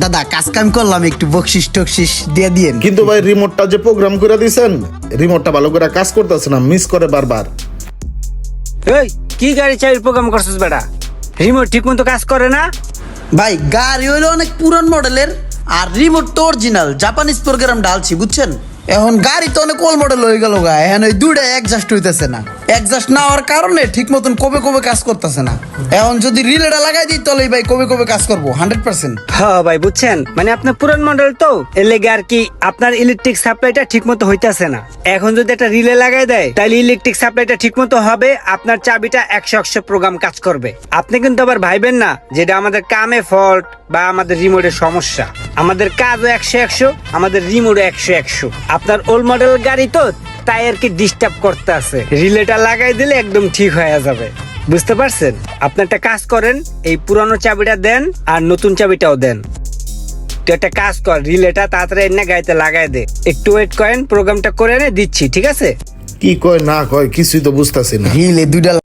দাদা কাজ কাম করলাম, একটু বকশিস টকশিস দিয়ে দিয়েন। কিন্তু ভাই রিমোটটা যে প্রোগ্রাম করে দিয়েছেন, রিমোটটা ভালো করে কাজ করতেছে না, মিস করে বারবার। এই কি গাড়ি চাবির প্রোগ্রাম করছিস বেটা? রিমোট ঠিক মতো কাজ করে না? ভাই গাড়ি হইলো অনেক পুরান মডেলের, আর রিমোট তো অরিজিনাল জাপানিজ প্রোগ্রাম ডালছি, বুঝছেন? এখন গাড়ি তো অনেক ওল্ড মডেল হয়ে গেল গা, এখন ওই দুইটা অ্যাডজাস্ট হইতেছে না। অ্যাডজাস্ট না হওয়ার কারণে ঠিক মতন কবে কবে কাজ করতেছে না। এখন যদি রিলেটা লাগাই দিই তাহলে ভাই কবে কবে কাজ করবো 100%। হ্যাঁ ভাই বুঝছেন, মানে আপনার পুরান মডেল তো এর লেগে আর কি আপনার ইলেকট্রিক সাপ্লাইটা ঠিক মতো হইতাছে না। এখন যদি একটা রিলে লাগাই দেয় তাহলে ইলেকট্রিক সাপ্লাইটা ঠিক মতো হবে, আপনার চাবিটা 100 প্রোগ্রাম কাজ করবে। আপনি কিন্তু আবার ভাইবেন না যেটা আমাদের কামে ফল্ট বা আমাদের রিমোটের সমস্যা। আমাদের কাজও 100, আমাদের রিমোটও 100। আপনার ওল্ড মডেল গাড়ি তো তাই আর কি ডিস্টার্ব করতে আছে। রিলেটা লাগাই দিলে একদম ঠিক হয়ে যাবে, বুঝতে পারছেন? আপনি একটা কাজ করেন, এই পুরানো চাবিটা দেন আর নতুন চাবিটাও দেন। তুই একটা কাজ কর, রিলেটা তাড়াতাড়ি এনে গাড়িতে লাগাই দে। একটু ওয়েট করেন, প্রোগ্রামটা করে এনে দিচ্ছি, ঠিক আছে? কি কয় না কয় কিছুই তো বুঝতেছি না। রিলে দুইটা